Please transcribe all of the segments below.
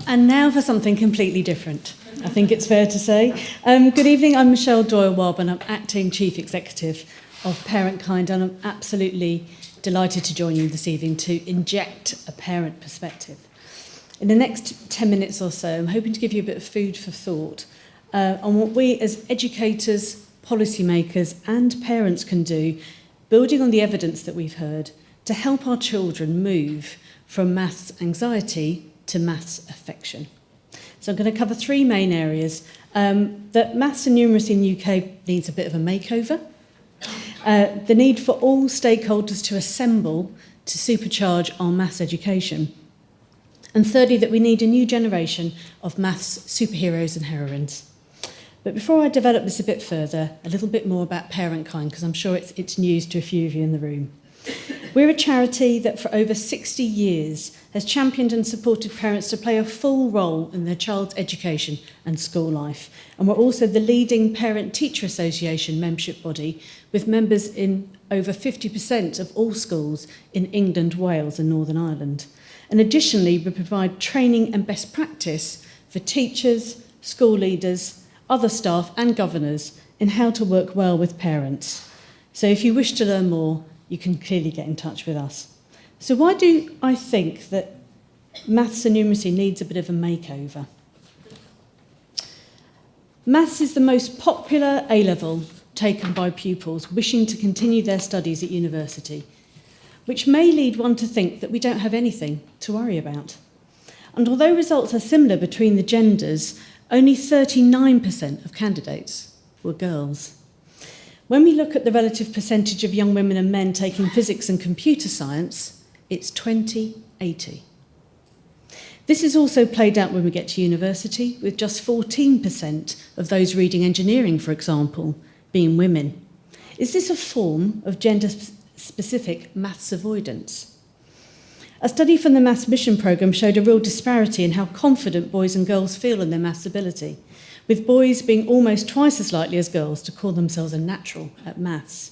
And now for something completely different, I think it's fair to say. Good evening, I'm Doyle Wildman. I'm Acting Chief Executive of Parentkind, and I'm absolutely delighted to join you this evening to inject a parent perspective. In the next 10 minutes or so, I'm hoping to give you a bit of food for thought on what we as educators, policymakers and parents can do, building on the evidence that we've heard, to help our children move from maths anxiety to maths affection. So I'm going to cover three main areas. That maths and numeracy in the UK needs a bit of a makeover. The need for all stakeholders to assemble to supercharge our maths education. And thirdly, that we need a new generation of maths superheroes and heroines. But before I develop this a bit further, a little bit more about Parentkind, because I'm sure it's news to a few of you in the room. We're a charity that for over 60 years has championed and supported parents to play a full role in their child's education and school life. And we're also the leading Parent-Teacher Association membership body, with members in over 50% of all schools in England, Wales and Northern Ireland. And additionally, we provide training and best practice for teachers, school leaders, other staff and governors in how to work well with parents. So if you wish to learn more, you can clearly get in touch with us. So why do I think that maths and numeracy needs a bit of a makeover? Maths is the most popular A-level taken by pupils wishing to continue their studies at university, which may lead one to think that we don't have anything to worry about. And although results are similar between the genders, only 39% of candidates were girls. When we look at the relative percentage of young women and men taking physics and computer science, it's 20-80. This is also played out when we get to university, with just 14% of those reading engineering, for example, being women. Is this a form of gender-specific maths avoidance? A study from the Maths Mission Programme showed a real disparity in how confident boys and girls feel in their maths ability, with boys being almost twice as likely as girls to call themselves a natural at maths.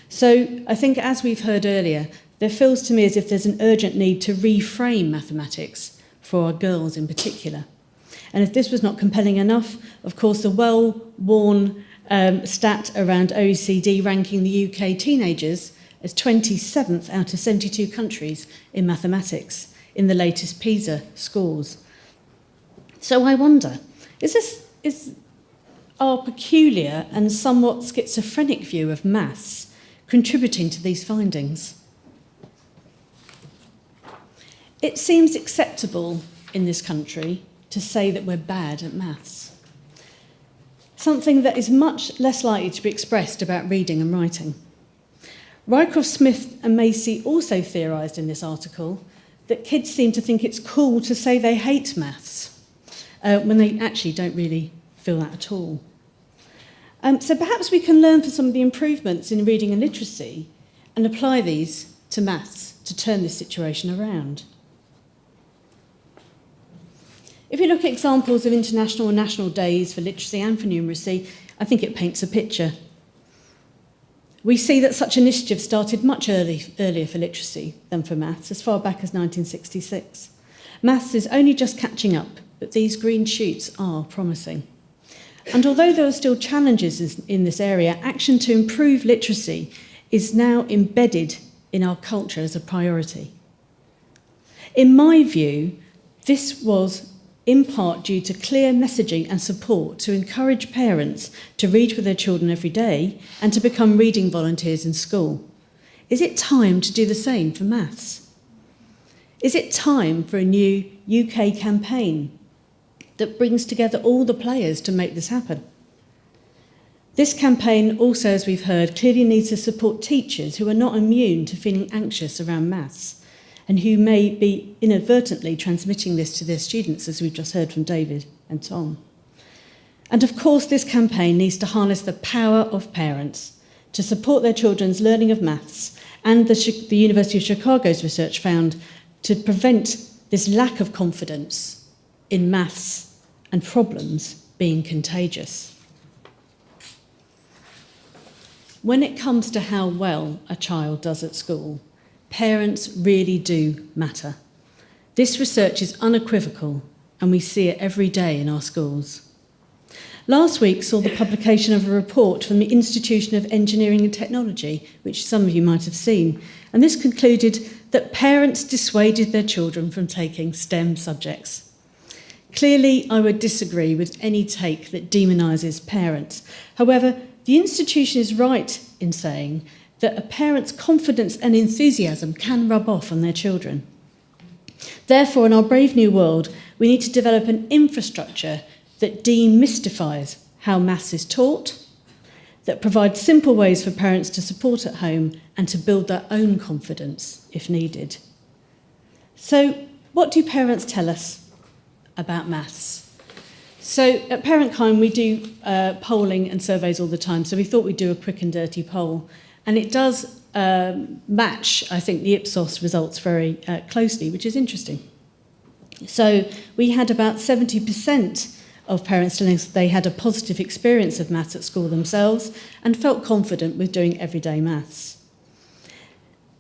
So I think, as we've heard earlier, there feels to me as if there's an urgent need to reframe mathematics for our girls in particular. And if this was not compelling enough, of course, the well-worn stat around OECD ranking the UK teenagers as 27th out of 72 countries in mathematics in the latest PISA scores. So I wonder, is our peculiar and somewhat schizophrenic view of maths contributing to these findings? It seems acceptable in this country to say that we're bad at maths, something that is much less likely to be expressed about reading and writing. Rycroft, Smith and Macy also theorised in this article that kids seem to think it's cool to say they hate maths, when they actually don't really feel that at all. So perhaps we can learn from some of the improvements in reading and literacy and apply these to maths to turn this situation around. If you look at examples of international and national days for literacy and for numeracy, I think it paints a picture. We see that such initiatives started much earlier for literacy than for maths, as far back as 1966. Maths is only just catching up, but these green shoots are promising. And although there are still challenges in this area, action to improve literacy is now embedded in our culture as a priority. In my view, this was in part due to clear messaging and support to encourage parents to read with their children every day and to become reading volunteers in school. Is it time to do the same for maths? Is it time for a new UK campaign that brings together all the players to make this happen? This campaign also, as we've heard, clearly needs to support teachers who are not immune to feeling anxious around maths and who may be inadvertently transmitting this to their students, as we've just heard from David and Tom. And of course, this campaign needs to harness the power of parents to support their children's learning of maths, and the University of Chicago's research found to prevent this lack of confidence in maths and problems being contagious. When it comes to how well a child does at school, parents really do matter. This research is unequivocal and we see it every day in our schools. Last week saw the publication of a report from the Institution of Engineering and Technology, which some of you might have seen, and this concluded that parents dissuaded their children from taking STEM subjects. Clearly, I would disagree with any take that demonises parents. However, the institution is right in saying that a parent's confidence and enthusiasm can rub off on their children. Therefore, in our brave new world, we need to develop an infrastructure that demystifies how maths is taught, that provides simple ways for parents to support at home and to build their own confidence if needed. So, what do parents tell us about maths? So, at Parentkind, we do polling and surveys all the time, so we thought we'd do a quick and dirty poll. And it does match, I think, the Ipsos results very closely, which is interesting. So, we had about 70% of parents telling us they had a positive experience of maths at school themselves and felt confident with doing everyday maths.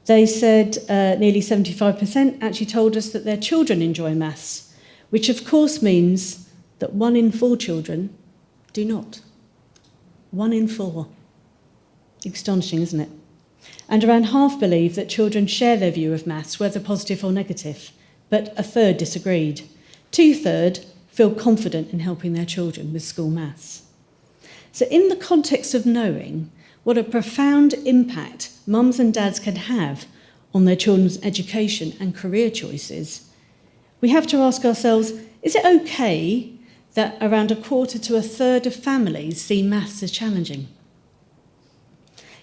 They said nearly 75% actually told us that their children enjoy maths, which of course means that 1 in 4 children do not. 1 in 4. Astonishing, isn't it? And around half believe that children share their view of maths, whether positive or negative, but a third disagreed. 2/3 feel confident in helping their children with school maths. So in the context of knowing what a profound impact mums and dads can have on their children's education and career choices, we have to ask ourselves, is it okay that around 1/4 to 1/3 of families see maths as challenging?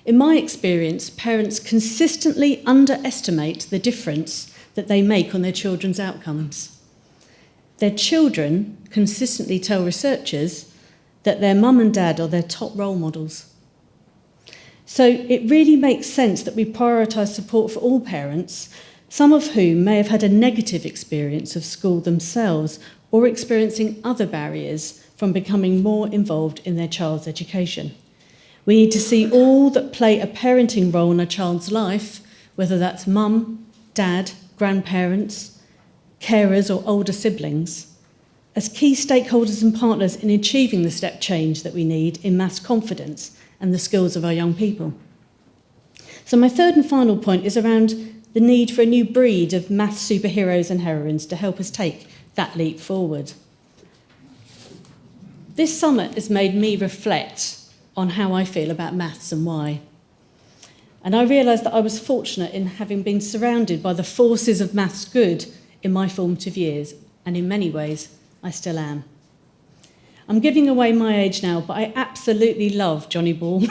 In my experience, parents consistently underestimate the difference that they make on their children's outcomes. Their children consistently tell researchers that their mum and dad are their top role models. So it really makes sense that we prioritise support for all parents, some of whom may have had a negative experience of school themselves or experiencing other barriers from becoming more involved in their child's education. We need to see all that play a parenting role in a child's life, whether that's mum, dad, grandparents, carers or older siblings, as key stakeholders and partners in achieving the step change that we need in maths confidence and the skills of our young people. So my third and final point is around the need for a new breed of maths superheroes and heroines to help us take that leap forward. This summit has made me reflect on how I feel about maths and why. And I realised that I was fortunate in having been surrounded by the forces of maths good in my formative years, and in many ways, I still am. I'm giving away my age now, but I absolutely love Johnny Ball.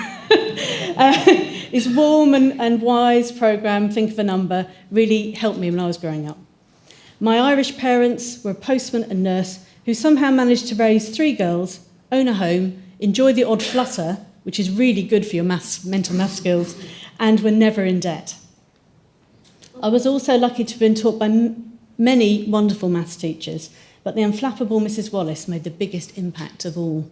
His warm and wise programme, Think of a Number, really helped me when I was growing up. My Irish parents were a postman and nurse who somehow managed to raise 3 girls, own a home, enjoy the odd flutter, which is really good for your mental maths skills, and were never in debt. I was also lucky to have been taught by many wonderful maths teachers, but the unflappable Mrs. Wallace made the biggest impact of all.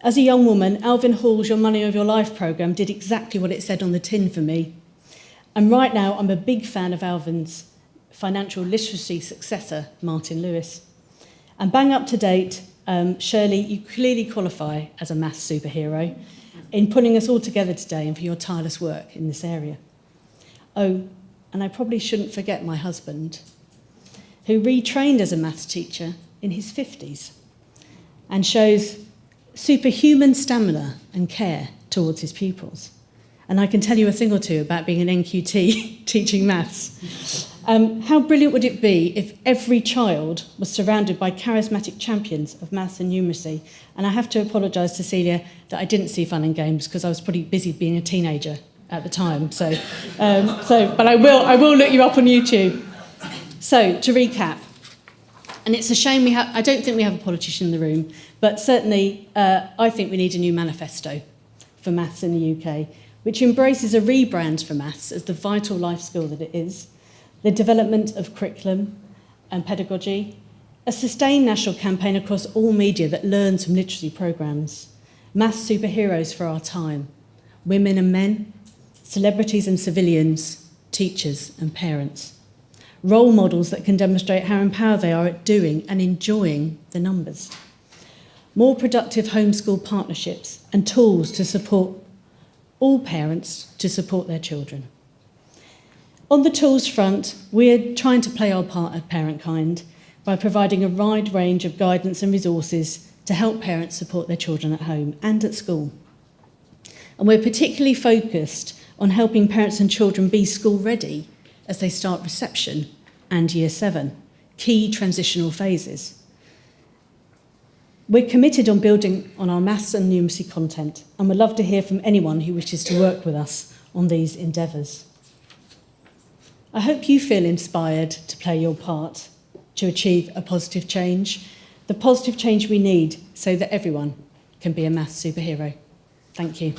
As a young woman, Alvin Hall's Your Money of Your Life programme did exactly what it said on the tin for me. And right now, I'm a big fan of Alvin's financial literacy successor, Martin Lewis. And bang up to date, Shirley, you clearly qualify as a maths superhero in putting us all together today and for your tireless work in this area. Oh, and I probably shouldn't forget my husband, who retrained as a maths teacher in his 50s and shows superhuman stamina and care towards his pupils. And I can tell you a thing or two about being an NQT teaching maths. How brilliant would it be if every child was surrounded by charismatic champions of maths and numeracy? And I have to apologise to Celia that I didn't see Fun and Games because I was pretty busy being a teenager at the time. But I will look you up on YouTube. So, to recap, and it's a shame I don't think we have a politician in the room, but certainly I think we need a new manifesto for maths in the UK, which embraces a rebrand for maths as the vital life skill that it is, the development of curriculum and pedagogy, a sustained national campaign across all media that learns from literacy programmes, maths superheroes for our time, women and men, celebrities and civilians, teachers and parents. role models that can demonstrate how empowered they are at doing and enjoying the numbers, more productive homeschool partnerships and tools to support all parents to support their children. On the tools front, we're trying to play our part at Parentkind by providing a wide range of guidance and resources to help parents support their children at home and at school. And we're particularly focused on helping parents and children be school ready as they start reception and Year 7, key transitional phases. We're committed on building on our maths and numeracy content, and we'd love to hear from anyone who wishes to work with us on these endeavours. I hope you feel inspired to play your part to achieve a positive change, the positive change we need so that everyone can be a maths superhero. Thank you.